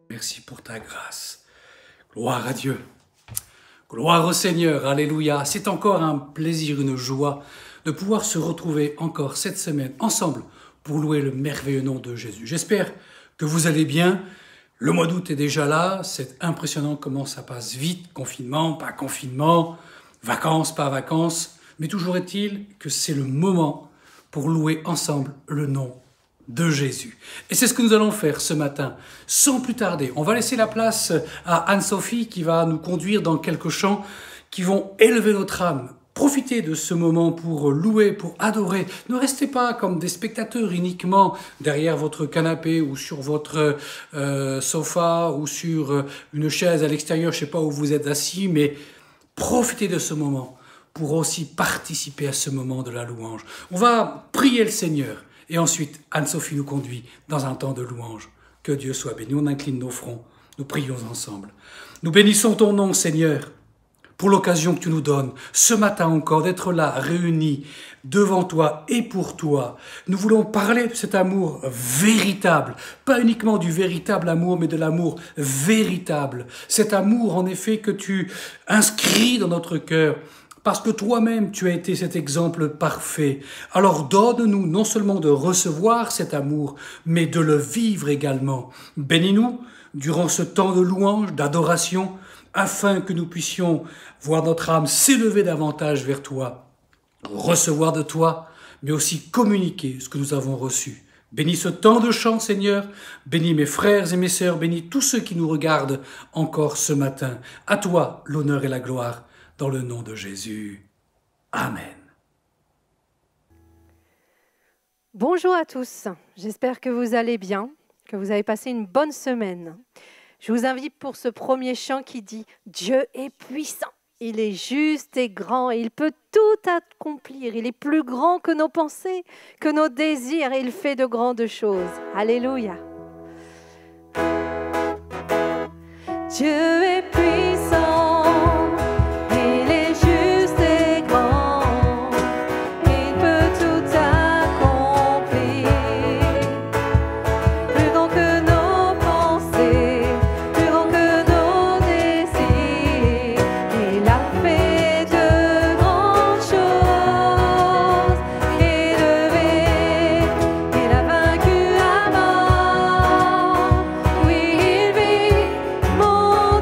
Merci pour ta grâce. Gloire à Dieu. Gloire au Seigneur. Alléluia. C'est encore un plaisir, une joie de pouvoir se retrouver encore cette semaine ensemble pour louer le merveilleux nom de Jésus. J'espère que vous allez bien. Le mois d'août est déjà là. C'est impressionnant comment ça passe vite. Confinement, pas confinement, vacances, pas vacances. Mais toujours est-il que c'est le moment pour louer ensemble le nom de Jésus. Et c'est ce que nous allons faire ce matin, sans plus tarder. On va laisser la place à Anne-Sophie qui va nous conduire dans quelques chants qui vont élever notre âme. Profitez de ce moment pour louer, pour adorer. Ne restez pas comme des spectateurs uniquement derrière votre canapé ou sur votre sofa ou sur une chaise à l'extérieur, je ne sais pas où vous êtes assis, mais profitez de ce moment pour aussi participer à ce moment de la louange. On va prier le Seigneur. Et ensuite, Anne-Sophie nous conduit dans un temps de louange. Que Dieu soit béni. On incline nos fronts. Nous prions ensemble. Nous bénissons ton nom, Seigneur, pour l'occasion que tu nous donnes, ce matin encore, d'être là, réunis devant toi et pour toi. Nous voulons parler de cet amour véritable. Pas uniquement du véritable amour, mais de l'amour véritable. Cet amour, en effet, que tu inscris dans notre cœur. Parce que toi-même, tu as été cet exemple parfait. Alors donne-nous non seulement de recevoir cet amour, mais de le vivre également. Bénis-nous durant ce temps de louange, d'adoration, afin que nous puissions voir notre âme s'élever davantage vers toi, recevoir de toi, mais aussi communiquer ce que nous avons reçu. Bénis ce temps de chant, Seigneur. Bénis mes frères et mes sœurs. Bénis tous ceux qui nous regardent encore ce matin. À toi, l'honneur et la gloire. Dans le nom de Jésus. Amen. Bonjour à tous, j'espère que vous allez bien, que vous avez passé une bonne semaine. Je vous invite pour ce premier chant qui dit « Dieu est puissant, il est juste et grand, et il peut tout accomplir, il est plus grand que nos pensées, que nos désirs, et il fait de grandes choses. » Alléluia. Dieu est puissant.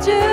Dieu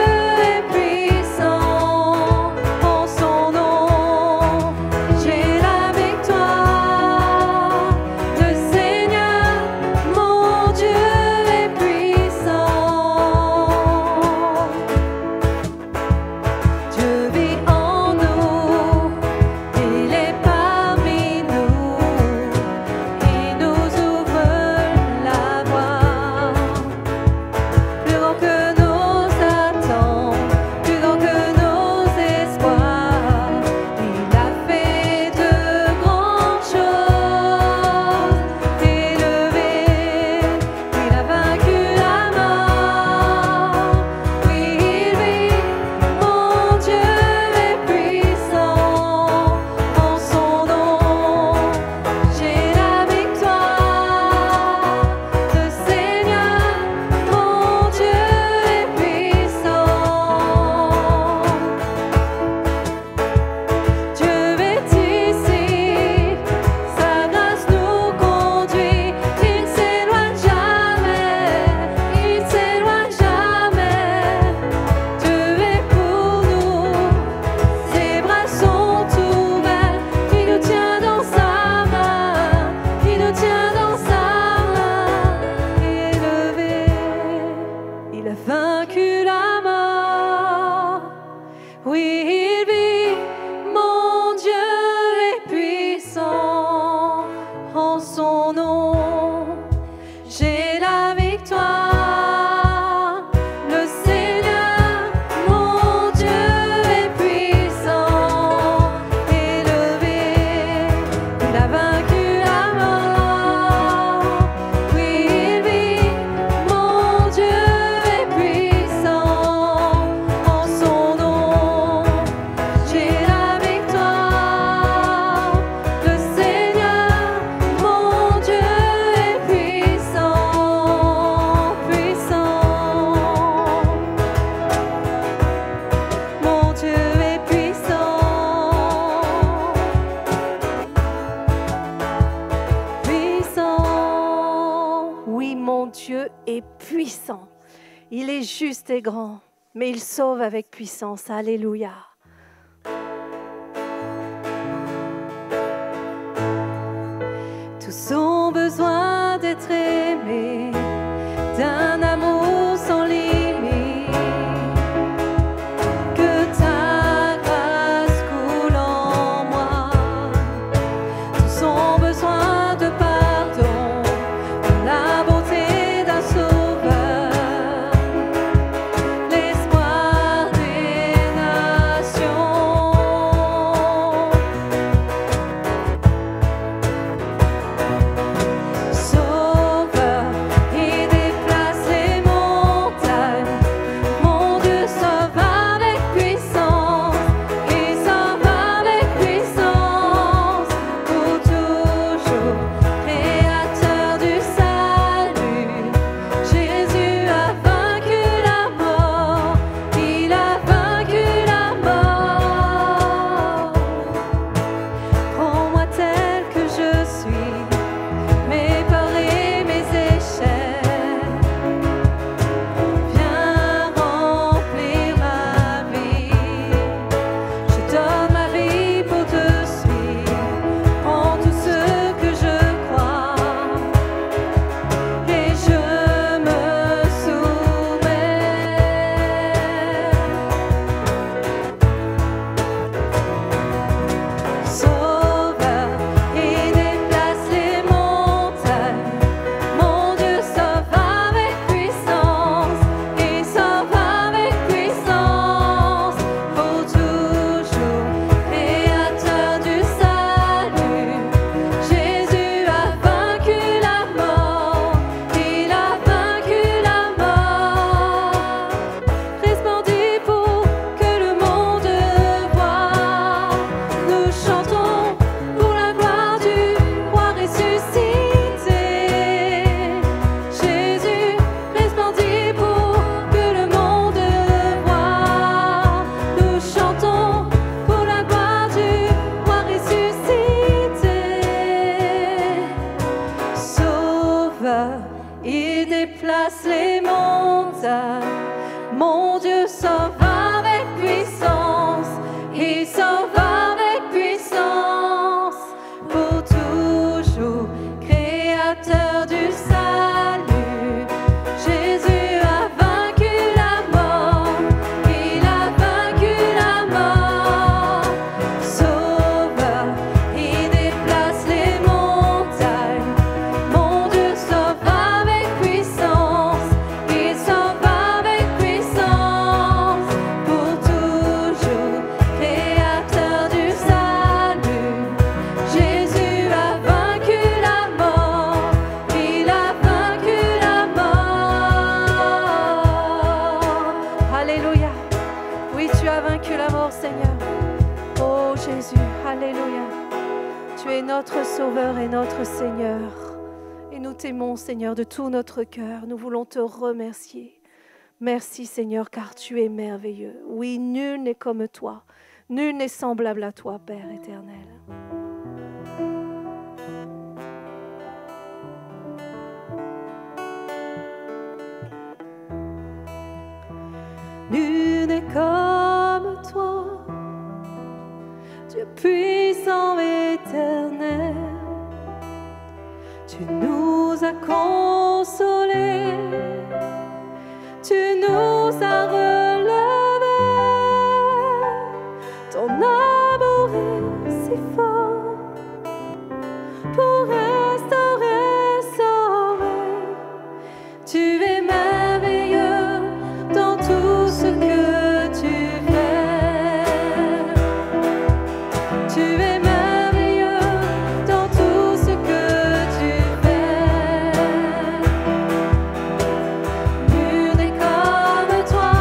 Dieu est puissant. Il est juste et grand, mais il sauve avec puissance. Alléluia. Tous ont besoin d'être aimés, d'un amour sans limite. Que ta grâce coule en moi. Tous ont besoin de pardon, de la bonté d'un sauveur, l'espoir des nations. Sauveur, il déplace les montagnes. Mon Dieu sauve avec puissance, il sauve avec puissance, pour toujours, créateur du salut. Jésus a vaincu la mort, il a vaincu la mort. Prends-moi tel que je suis, mes peurs et mes échecs. Viens remplir ma vie. Je donne ma vie pour te suivre. Prends tout ce que je crois et je me soumets. Sauveur, il déplace les montagnes. Mon Dieu sauve avec puissance, il sauve avec puissance, pour toujours, créateur du salut. Jésus a vaincu la mort, il a vaincu la mort. Resplendit pour que le monde voie. Nous chantons pour la gloire du roi ressuscité. Jésus resplendit pour que le monde voie. Nous chantons pour la gloire du roi ressuscité. Sauveur, il déplace les montagnes. Mon Dieu sauve avec puissance, il sauve avec puissance, pour toujours, créateur du salut. Jésus a vaincu la mort, il a vaincu la mort. Sauveur, il déplace les montagnes. Mon Dieu sauve avec puissance, il sauve avec puissance, pour toujours, créateur du salut. Jésus a vaincu la mort, il a vaincu la mort. Alléluia. Oui, tu as vaincu la mort, Seigneur. Oh Jésus, alléluia. Tu es notre Sauveur et notre Seigneur. Et nous t'aimons, Seigneur, de tout notre cœur. Nous voulons te remercier. Merci, Seigneur, car tu es merveilleux. Oui, nul n'est comme toi. Nul n'est semblable à toi, Père éternel. Nul n'est comme toi, Dieu puissant éternel. Tu nous as consolés, tu nous as relevés. Ton amour est si fort pour restaurer, sauver. Tu es merveilleux dans tout ce que tu fais. Tu es merveilleux dans tout ce que tu fais. Nul n'est comme toi,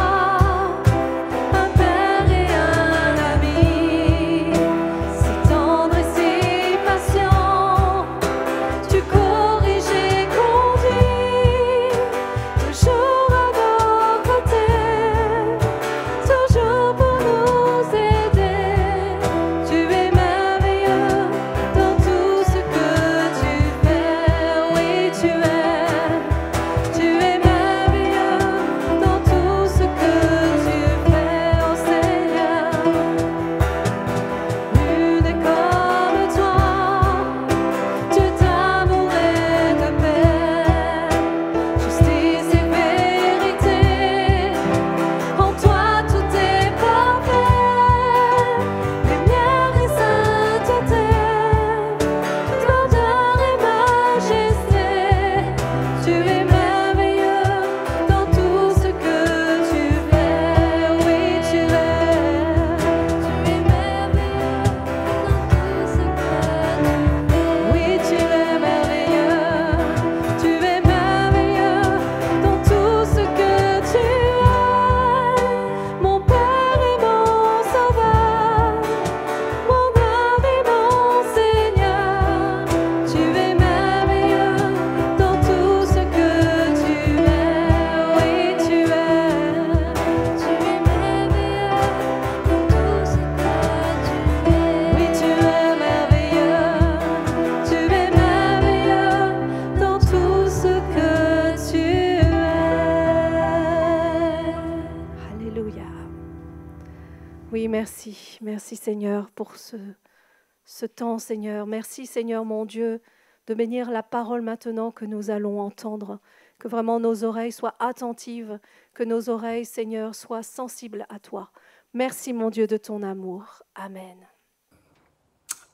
Oui, merci. Merci Seigneur pour ce temps, Seigneur. Merci Seigneur mon Dieu de bénir la parole maintenant que nous allons entendre. Que vraiment nos oreilles soient attentives, que nos oreilles, Seigneur, soient sensibles à toi. Merci mon Dieu de ton amour. Amen.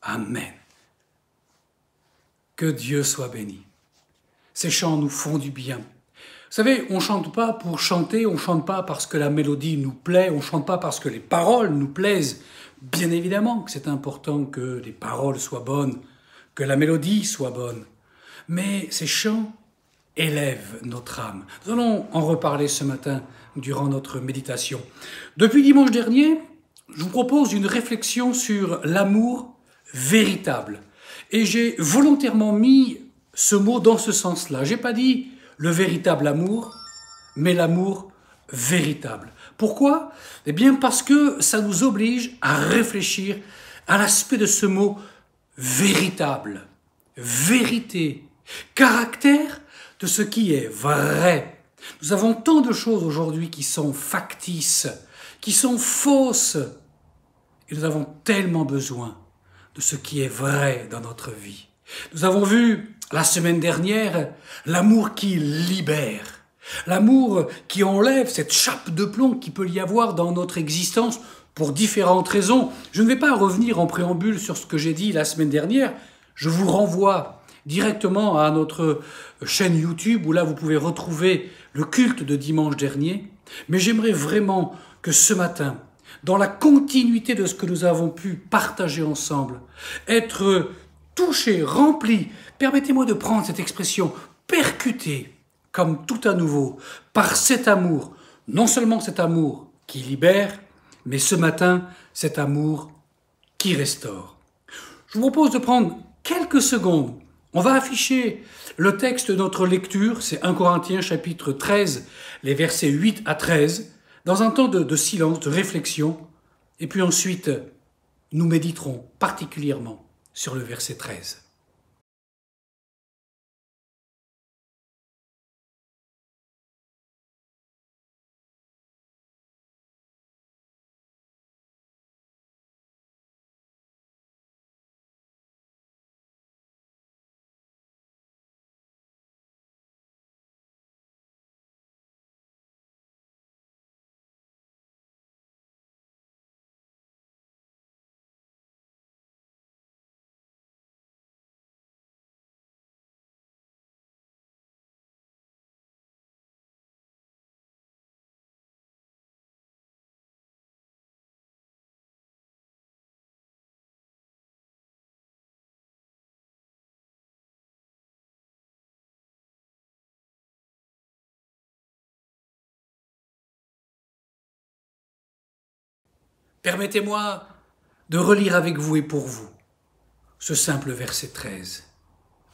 Amen. Que Dieu soit béni. Ces chants nous font du bien. Vous savez, on ne chante pas pour chanter, on ne chante pas parce que la mélodie nous plaît, on ne chante pas parce que les paroles nous plaisent. Bien évidemment que c'est important que les paroles soient bonnes, que la mélodie soit bonne. Mais ces chants élèvent notre âme. Nous allons en reparler ce matin durant notre méditation. Depuis dimanche dernier, je vous propose une réflexion sur l'amour véritable. Et j'ai volontairement mis ce mot dans ce sens-là. Je n'ai pas dit le véritable amour, mais l'amour véritable. Pourquoi? Eh bien parce que ça nous oblige à réfléchir à l'aspect de ce mot véritable, vérité, caractère de ce qui est vrai. Nous avons tant de choses aujourd'hui qui sont factices, qui sont fausses, et nous avons tellement besoin de ce qui est vrai dans notre vie. Nous avons vu la semaine dernière l'amour qui libère, l'amour qui enlève cette chape de plomb qui peut y avoir dans notre existence pour différentes raisons. Je ne vais pas revenir en préambule sur ce que j'ai dit la semaine dernière, je vous renvoie directement à notre chaîne YouTube où là vous pouvez retrouver le culte de dimanche dernier, mais j'aimerais vraiment que ce matin, dans la continuité de ce que nous avons pu partager ensemble, être touché, rempli, permettez-moi de prendre cette expression, percuté, comme tout à nouveau, par cet amour, non seulement cet amour qui libère, mais ce matin, cet amour qui restaure. Je vous propose de prendre quelques secondes. On va afficher le texte de notre lecture, c'est 1 Corinthiens chapitre 13, les versets 8 à 13, dans un temps de silence, de réflexion, et puis ensuite, nous méditerons particulièrement sur le verset 13. Permettez-moi de relire avec vous et pour vous ce simple verset 13.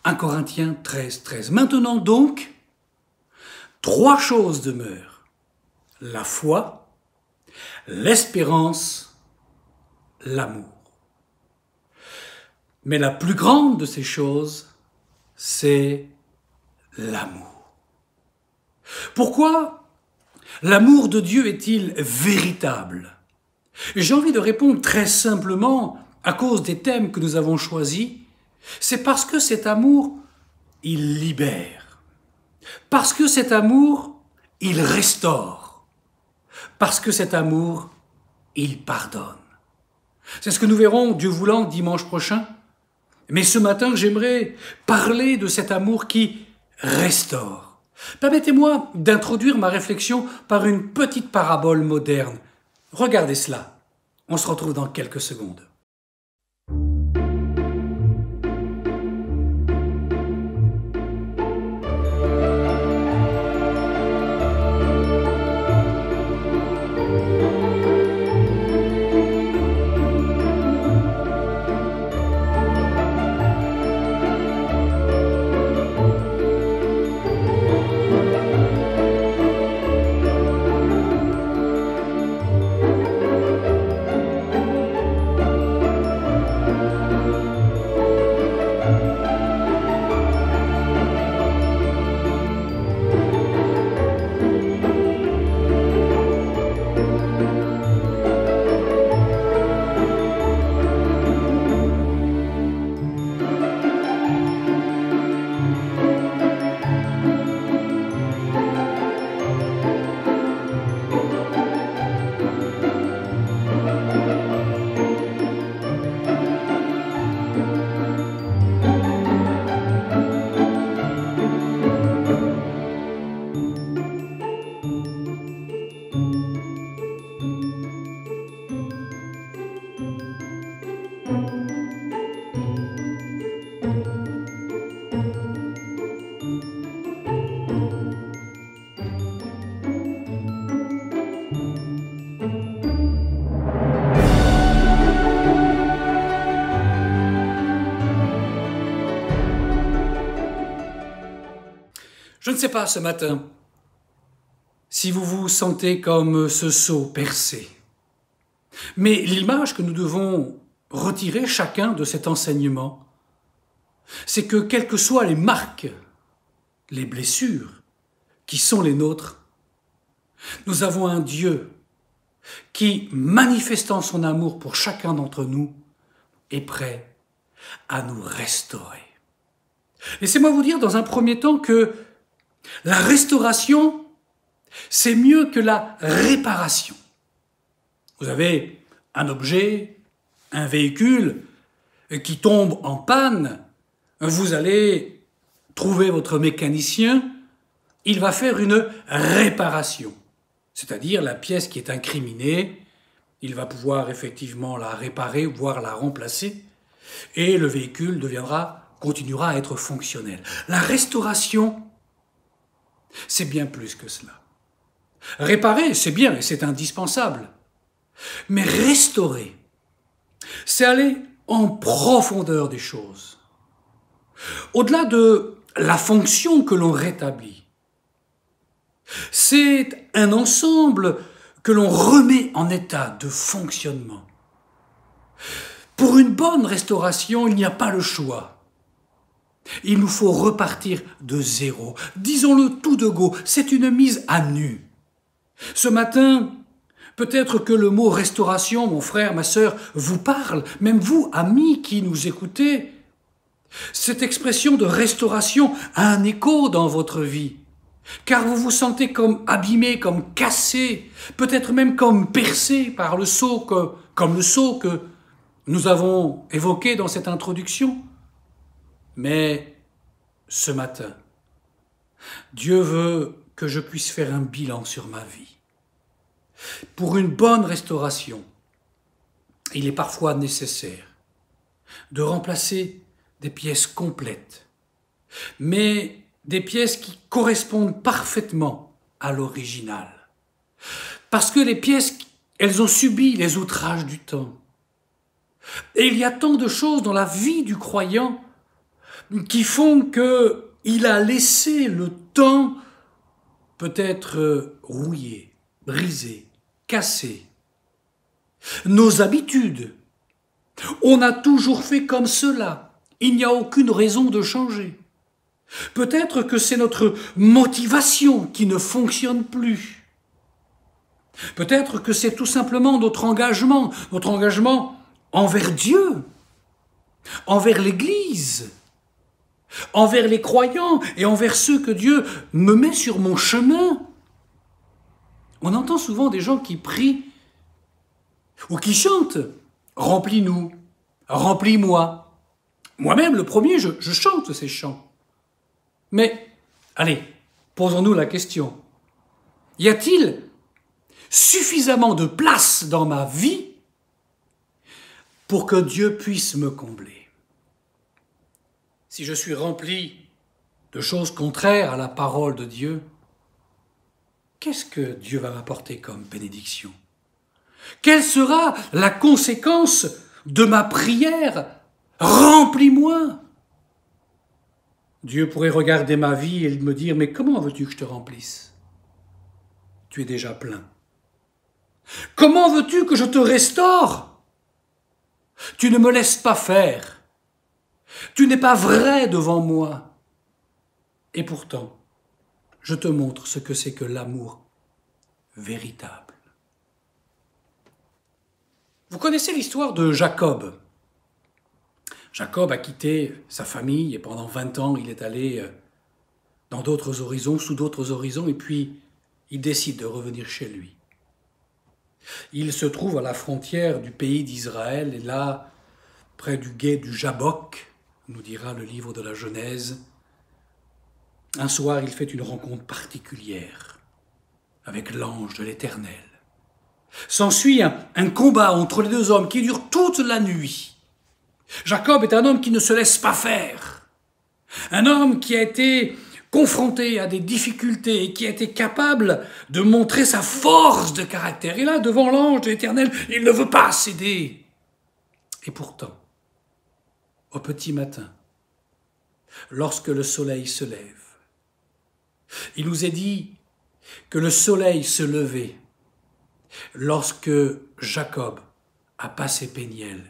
1 Corinthiens 13, 13. Maintenant donc, 3 choses demeurent. La foi, l'espérance, l'amour. Mais la plus grande de ces choses, c'est l'amour. Pourquoi l'amour de Dieu est-il véritable? J'ai envie de répondre très simplement à cause des thèmes que nous avons choisis. C'est parce que cet amour, il libère. Parce que cet amour, il restaure. Parce que cet amour, il pardonne. C'est ce que nous verrons, Dieu voulant, dimanche prochain. Mais ce matin, j'aimerais parler de cet amour qui restaure. Permettez-moi d'introduire ma réflexion par une petite parabole moderne. Regardez cela. On se retrouve dans quelques secondes. Je ne sais pas ce matin si vous vous sentez comme ce seau percé. Mais l'image que nous devons retirer chacun de cet enseignement, c'est que quelles que soient les marques, les blessures qui sont les nôtres, nous avons un Dieu qui, manifestant son amour pour chacun d'entre nous, est prêt à nous restaurer. Laissez-moi vous dire dans un premier temps que la restauration, c'est mieux que la réparation. Vous avez un objet, un véhicule qui tombe en panne, vous allez trouver votre mécanicien, il va faire une réparation, c'est-à-dire la pièce qui est incriminée, il va pouvoir effectivement la réparer, voire la remplacer, et le véhicule continuera à être fonctionnel. La restauration, c'est bien plus que cela. Réparer, c'est bien et c'est indispensable. Mais restaurer, c'est aller en profondeur des choses. Au-delà de la fonction que l'on rétablit, c'est un ensemble que l'on remet en état de fonctionnement. Pour une bonne restauration, il n'y a pas le choix. Il nous faut repartir de zéro. Disons-le tout de go, c'est une mise à nu. Ce matin, peut-être que le mot restauration, mon frère, ma sœur, vous parle, même vous, amis qui nous écoutez. Cette expression de restauration a un écho dans votre vie, car vous vous sentez comme abîmé, comme cassé, peut-être même comme percé par le seau comme le seau que nous avons évoqué dans cette introduction. Mais ce matin, Dieu veut que je puisse faire un bilan sur ma vie. Pour une bonne restauration, il est parfois nécessaire de remplacer des pièces complètes, mais des pièces qui correspondent parfaitement à l'original. Parce que les pièces, elles ont subi les outrages du temps. Et il y a tant de choses dans la vie du croyant qui font qu'il a laissé le temps peut-être rouillé, brisé, cassé. Nos habitudes, on a toujours fait comme cela. Il n'y a aucune raison de changer. Peut-être que c'est notre motivation qui ne fonctionne plus. Peut-être que c'est tout simplement notre engagement envers Dieu, envers l'Église, envers les croyants et envers ceux que Dieu me met sur mon chemin. On entend souvent des gens qui prient ou qui chantent « Remplis-nous, remplis-moi ». Moi-même, le premier, je chante ces chants. Mais, allez, posons-nous la question. Y a-t-il suffisamment de place dans ma vie pour que Dieu puisse me combler? Si je suis rempli de choses contraires à la parole de Dieu, qu'est-ce que Dieu va m'apporter comme bénédiction? Quelle sera la conséquence de ma prière? Remplis-moi! Dieu pourrait regarder ma vie et me dire, mais comment veux-tu que je te remplisse? Tu es déjà plein. Comment veux-tu que je te restaure? Tu ne me laisses pas faire. Tu n'es pas vrai devant moi. Et pourtant, je te montre ce que c'est que l'amour véritable. Vous connaissez l'histoire de Jacob. Jacob a quitté sa famille et pendant 20 ans, il est allé dans d'autres horizons, sous d'autres horizons, et puis il décide de revenir chez lui. Il se trouve à la frontière du pays d'Israël, et là, près du gué du Jabbok, nous dira le livre de la Genèse, un soir, il fait une rencontre particulière avec l'ange de l'Éternel. S'ensuit un combat entre les deux hommes qui dure toute la nuit. Jacob est un homme qui ne se laisse pas faire, un homme qui a été confronté à des difficultés et qui a été capable de montrer sa force de caractère. Et là, devant l'ange de l'Éternel, il ne veut pas céder. Et pourtant, au petit matin, lorsque le soleil se lève, Il nous est dit que le soleil se levait lorsque Jacob a passé Péniel.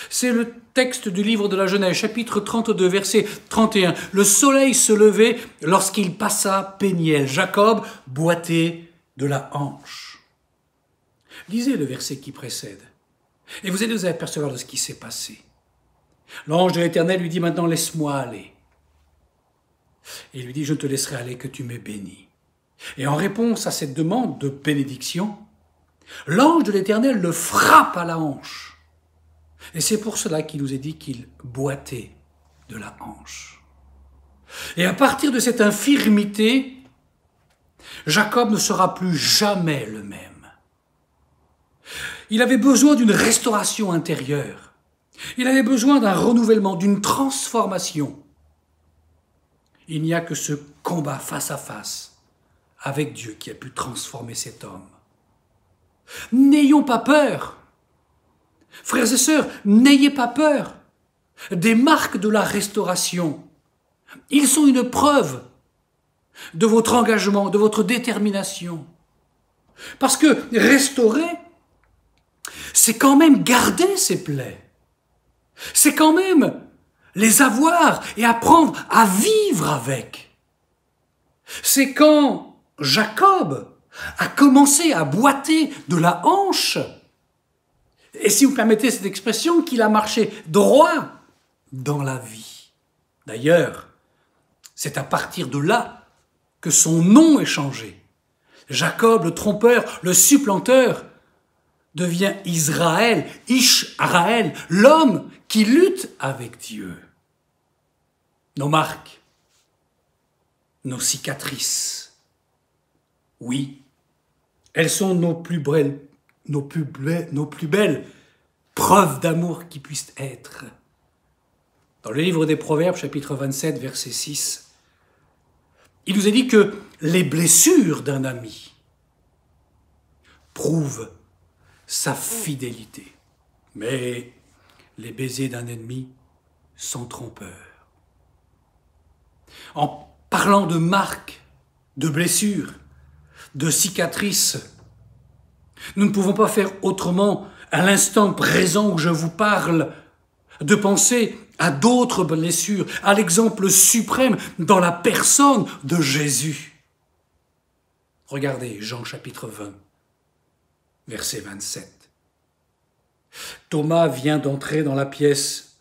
C'est le texte du livre de la Genèse, chapitre 32, verset 31. Le soleil se levait lorsqu'il passa Péniel. Jacob boitait de la hanche. Lisez le verset qui précède et vous allez vous apercevoir de ce qui s'est passé. L'ange de l'Éternel lui dit maintenant, laisse-moi aller. Et il lui dit, je ne te laisserai aller que tu m'aies béni. Et en réponse à cette demande de bénédiction, l'ange de l'Éternel le frappe à la hanche. Et c'est pour cela qu'il nous est dit qu'il boitait de la hanche. Et à partir de cette infirmité, Jacob ne sera plus jamais le même. Il avait besoin d'une restauration intérieure. Il avait besoin d'un renouvellement, d'une transformation. Il n'y a que ce combat face à face avec Dieu qui a pu transformer cet homme. N'ayons pas peur. Frères et sœurs, n'ayez pas peur des marques de la restauration. Ils sont une preuve de votre engagement, de votre détermination. Parce que restaurer, c'est quand même garder ses plaies. C'est quand même les avoir et apprendre à vivre avec. C'est quand Jacob a commencé à boiter de la hanche, et si vous permettez cette expression, qu'il a marché droit dans la vie. D'ailleurs, c'est à partir de là que son nom est changé. Jacob, le trompeur, le supplanteur, devient Israël, Ishraël, l'homme qui lutte avec Dieu. Nos marques, nos cicatrices, oui, elles sont nos plus belles preuves d'amour qui puissent être. Dans le livre des Proverbes, chapitre 27, verset 6, il nous est dit que les blessures d'un ami prouvent sa fidélité. Mais les baisers d'un ennemi sont trompeurs. En parlant de marques, de blessures, de cicatrices, nous ne pouvons pas faire autrement, à l'instant présent où je vous parle, de penser à d'autres blessures, à l'exemple suprême dans la personne de Jésus. Regardez Jean chapitre 20. Verset 27. Thomas vient d'entrer dans la pièce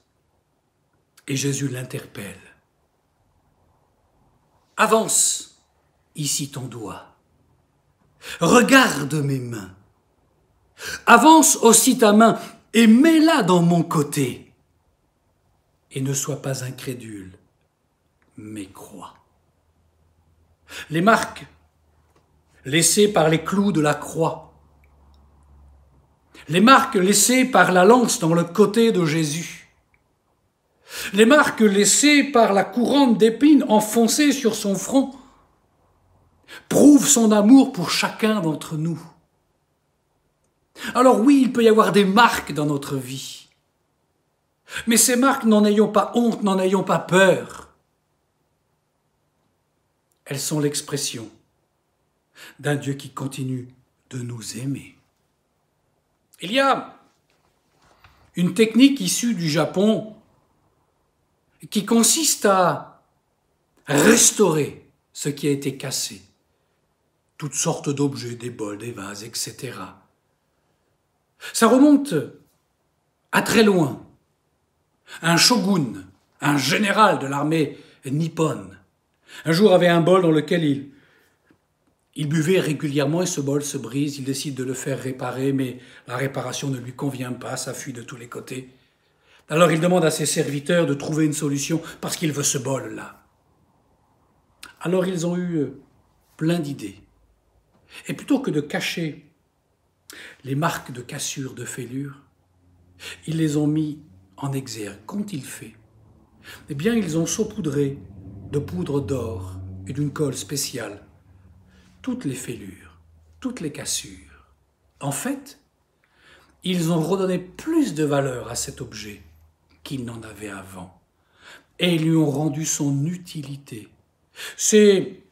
et Jésus l'interpelle. Avance ici ton doigt. Regarde mes mains. Avance aussi ta main et mets-la dans mon côté. Et ne sois pas incrédule, mais crois. Les marques laissées par les clous de la croix, les marques laissées par la lance dans le côté de Jésus, les marques laissées par la couronne d'épines enfoncée sur son front, prouvent son amour pour chacun d'entre nous. Alors oui, il peut y avoir des marques dans notre vie, mais ces marques, n'en ayons pas honte, n'en ayons pas peur. Elles sont l'expression d'un Dieu qui continue de nous aimer. Il y a une technique issue du Japon qui consiste à restaurer ce qui a été cassé. Toutes sortes d'objets, des bols, des vases, etc. Ça remonte à très loin. Un shogun, un général de l'armée nippone, un jour avait un bol dans lequel il buvait régulièrement et ce bol se brise. Il décide de le faire réparer, mais la réparation ne lui convient pas, ça fuit de tous les côtés. Alors il demande à ses serviteurs de trouver une solution parce qu'il veut ce bol-là. Alors ils ont eu plein d'idées. Et plutôt que de cacher les marques de cassure, de fêlure, ils les ont mis en exergue. Qu'ont-ils fait? Eh bien, ils ont saupoudré de poudre d'or et d'une colle spéciale toutes les fêlures, toutes les cassures. En fait, ils ont redonné plus de valeur à cet objet qu'il n'en avait avant. Et ils lui ont rendu son utilité. C'est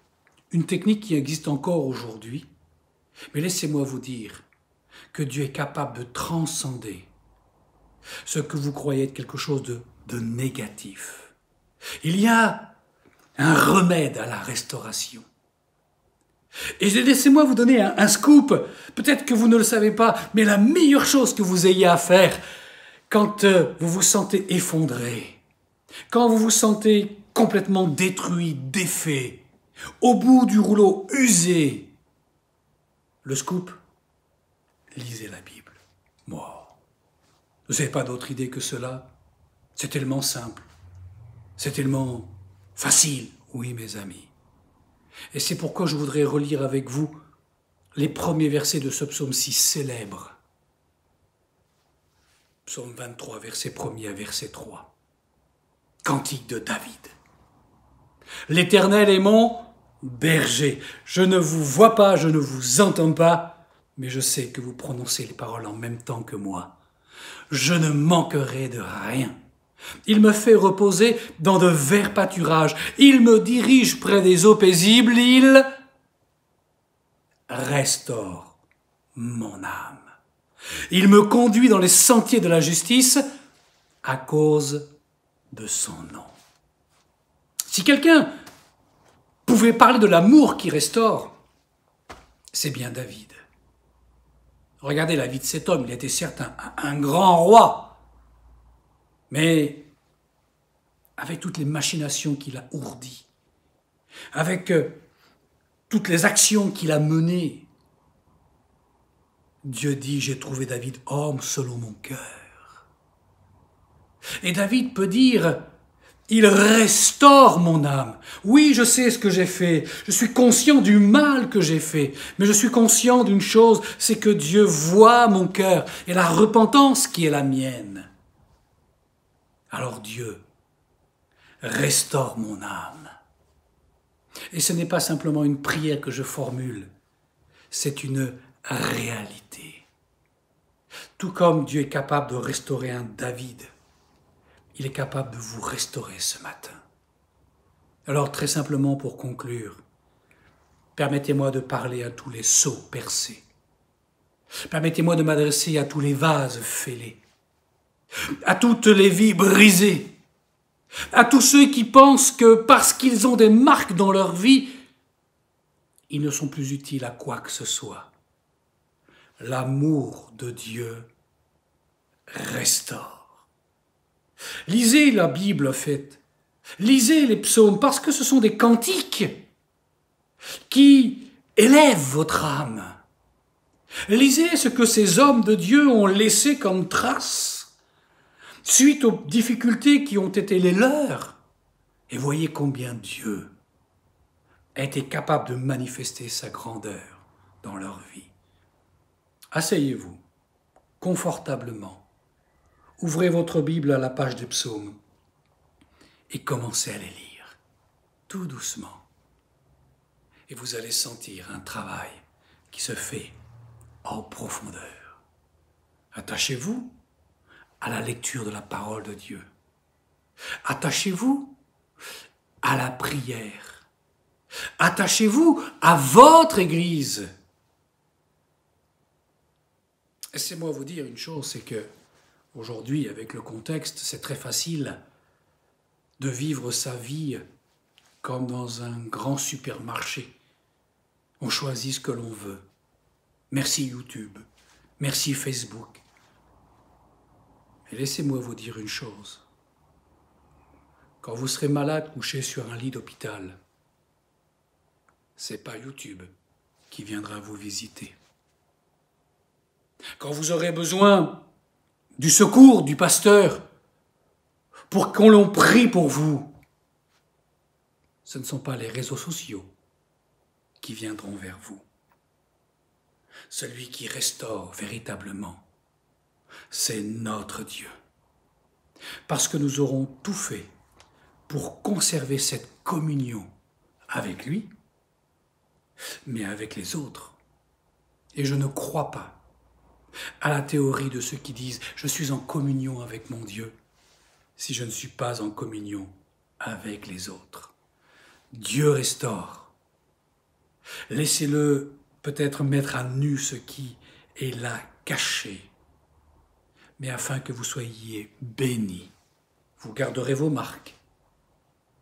une technique qui existe encore aujourd'hui, mais laissez-moi vous dire que Dieu est capable de transcender ce que vous croyez être quelque chose de négatif. Il y a un remède à la restauration. Et laissez-moi vous donner un scoop, peut-être que vous ne le savez pas, mais la meilleure chose que vous ayez à faire quand vous vous sentez effondré, quand vous vous sentez complètement détruit, défait, au bout du rouleau, usé, le scoop, lisez la Bible. Moi, vous n'avez pas d'autre idée que cela? C'est tellement simple, c'est tellement facile, oui mes amis. Et c'est pourquoi je voudrais relire avec vous les premiers versets de ce psaume si célèbre. Psaume 23, verset 1er à verset 3. Cantique de David. L'Éternel est mon berger. Je ne vous vois pas, je ne vous entends pas, mais je sais que vous prononcez les paroles en même temps que moi. Je ne manquerai de rien. Il me fait reposer dans de verts pâturages. Il me dirige près des eaux paisibles. Il restaure mon âme. Il me conduit dans les sentiers de la justice à cause de son nom. Si quelqu'un pouvait parler de l'amour qui restaure, c'est bien David. Regardez la vie de cet homme. Il était certes un grand roi, mais avec toutes les machinations qu'il a ourdies, avec toutes les actions qu'il a menées, Dieu dit, j'ai trouvé David homme selon mon cœur. Et David peut dire, il restaure mon âme. Oui, je sais ce que j'ai fait. Je suis conscient du mal que j'ai fait. Mais je suis conscient d'une chose, c'est que Dieu voit mon cœur et la repentance qui est la mienne. Alors Dieu restaure mon âme. Et ce n'est pas simplement une prière que je formule, c'est une réalité. Tout comme Dieu est capable de restaurer un David, il est capable de vous restaurer ce matin. Alors très simplement pour conclure, permettez-moi de parler à tous les seaux percés. Permettez-moi de m'adresser à tous les vases fêlés, à toutes les vies brisées, à tous ceux qui pensent que parce qu'ils ont des marques dans leur vie, ils ne sont plus utiles à quoi que ce soit. L'amour de Dieu restaure. Lisez la Bible, en fait. Lisez les psaumes, parce que ce sont des cantiques qui élèvent votre âme. Lisez ce que ces hommes de Dieu ont laissé comme traces suite aux difficultés qui ont été les leurs. Et voyez combien Dieu a été capable de manifester sa grandeur dans leur vie. Asseyez-vous confortablement. Ouvrez votre Bible à la page des psaumes et commencez à les lire, tout doucement. Et vous allez sentir un travail qui se fait en profondeur. Attachez-vous à la lecture de la parole de Dieu. Attachez-vous à la prière. Attachez-vous à votre Église. Laissez-moi vous dire une chose, c'est que aujourd'hui, avec le contexte, c'est très facile de vivre sa vie comme dans un grand supermarché. On choisit ce que l'on veut. Merci YouTube, merci Facebook. Et laissez-moi vous dire une chose. Quand vous serez malade, couché sur un lit d'hôpital, c'est pas YouTube qui viendra vous visiter. Quand vous aurez besoin du secours du pasteur pour qu'on l'on prie pour vous, ce ne sont pas les réseaux sociaux qui viendront vers vous. Celui qui restaure véritablement, c'est notre Dieu. Parce que nous aurons tout fait pour conserver cette communion avec lui, mais avec les autres. Et je ne crois pas à la théorie de ceux qui disent « je suis en communion avec mon Dieu » si je ne suis pas en communion avec les autres. Dieu restaure Laissez-le peut-être mettre à nu ce qui est là caché, mais afin que vous soyez bénis. Vous garderez vos marques,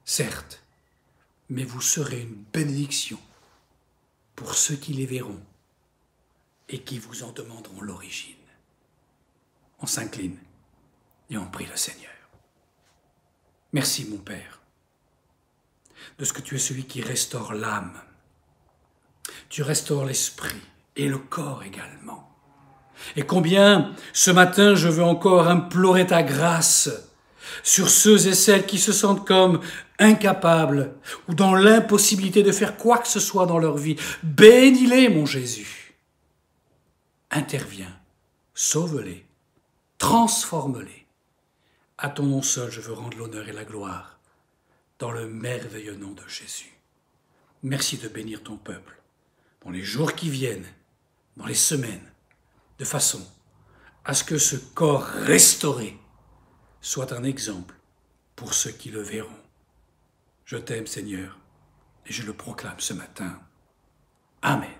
certes, mais vous serez une bénédiction pour ceux qui les verront et qui vous en demanderont l'origine. On s'incline et on prie le Seigneur. Merci, mon Père, de ce que tu es celui qui restaure l'âme. Tu restaures l'esprit et le corps également. Et combien, ce matin, je veux encore implorer ta grâce sur ceux et celles qui se sentent comme incapables ou dans l'impossibilité de faire quoi que ce soit dans leur vie. Bénis-les, mon Jésus. Interviens, sauve-les, transforme-les. À ton nom seul, je veux rendre l'honneur et la gloire dans le merveilleux nom de Jésus. Merci de bénir ton peuple dans les jours qui viennent, dans les semaines, de façon à ce que ce corps restauré soit un exemple pour ceux qui le verront. Je t'aime, Seigneur, et je le proclame ce matin. Amen.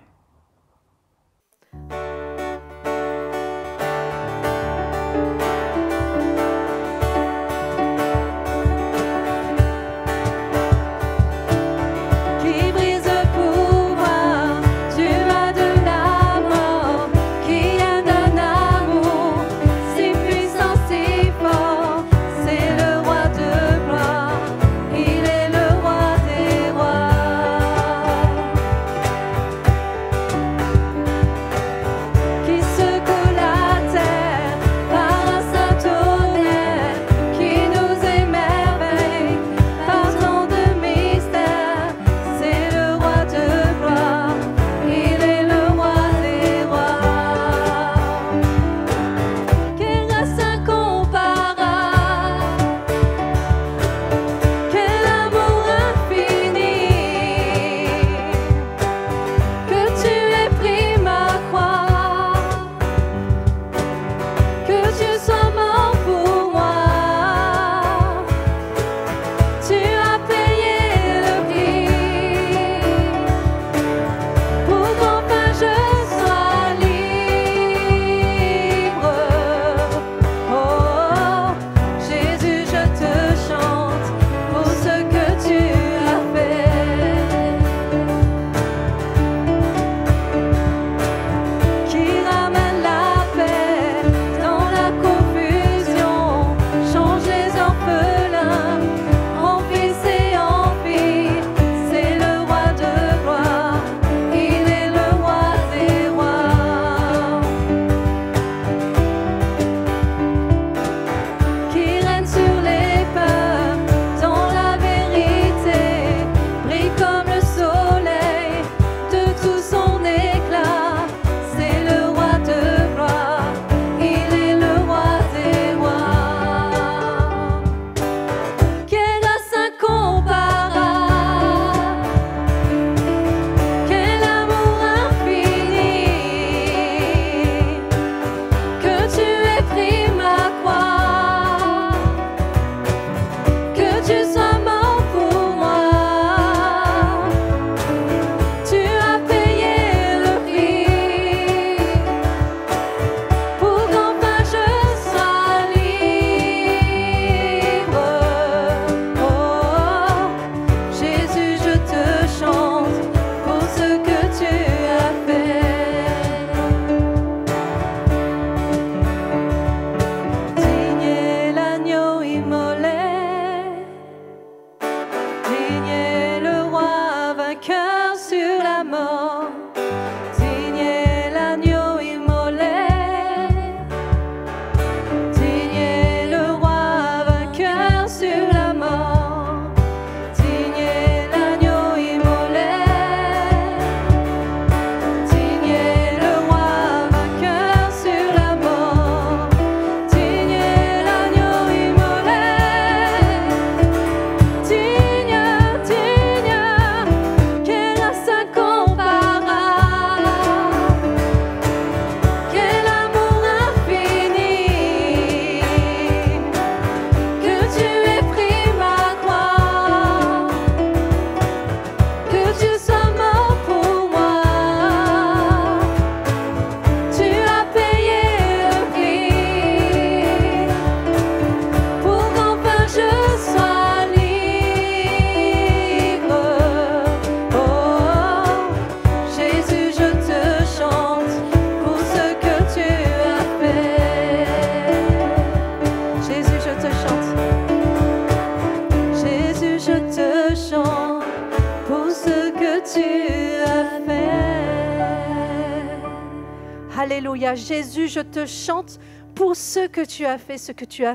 Alléluia. Jésus, je te chante pour ce que tu as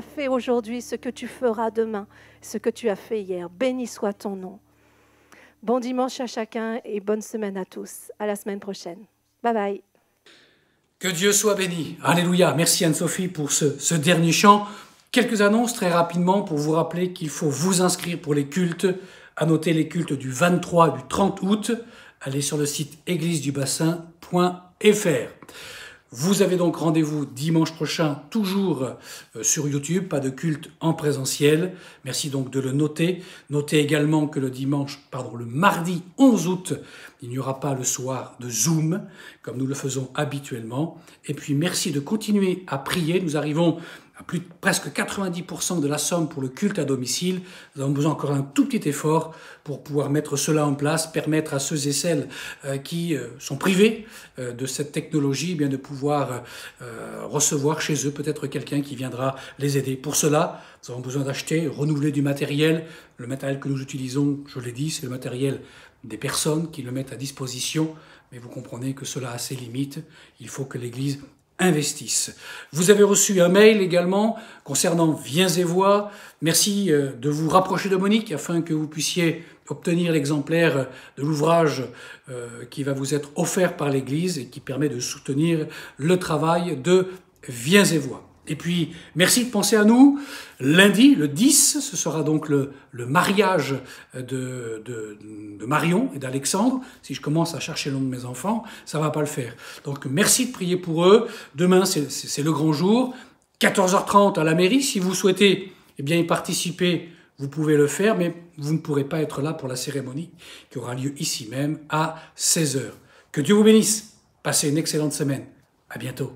fait aujourd'hui, ce que tu feras demain, ce que tu as fait hier. Béni soit ton nom. Bon dimanche à chacun et bonne semaine à tous. À la semaine prochaine. Bye bye. Que Dieu soit béni. Alléluia. Merci Anne-Sophie pour ce dernier chant. Quelques annonces très rapidement pour vous rappeler qu'il faut vous inscrire pour les cultes. À noter les cultes du 23 et du 30 août. Allez sur le site églisedubassin.fr. Vous avez donc rendez-vous dimanche prochain, toujours sur YouTube, pas de culte en présentiel. Merci donc de le noter. Notez également que le mardi 11 août, il n'y aura pas le soir de Zoom, comme nous le faisons habituellement. Et puis merci de continuer à prier. Nous arrivons à presque 90% de la somme pour le culte à domicile. Nous avons besoin encore d'un tout petit effort pour pouvoir mettre cela en place, permettre à ceux et celles qui sont privés de cette technologie de pouvoir recevoir chez eux peut-être quelqu'un qui viendra les aider. Pour cela, nous avons besoin d'acheter, renouveler du matériel. Le matériel que nous utilisons, je l'ai dit, c'est le matériel des personnes qui le mettent à disposition. Mais vous comprenez que cela a ses limites. Il faut que l'Église investissent. Vous avez reçu un mail également concernant Viens et Voix. Merci de vous rapprocher de Monique afin que vous puissiez obtenir l'exemplaire de l'ouvrage qui va vous être offert par l'Église et qui permet de soutenir le travail de Viens et Voix. Et puis, merci de penser à nous. Lundi, le 10, ce sera donc le mariage de Marion et d'Alexandre. Si je commence à chercher le nom de mes enfants, ça ne va pas le faire. Donc, merci de prier pour eux. Demain, c'est le grand jour. 14h30 à la mairie. Si vous souhaitez y participer, vous pouvez le faire, mais vous ne pourrez pas être là pour la cérémonie qui aura lieu ici même à 16h. Que Dieu vous bénisse. Passez une excellente semaine. À bientôt.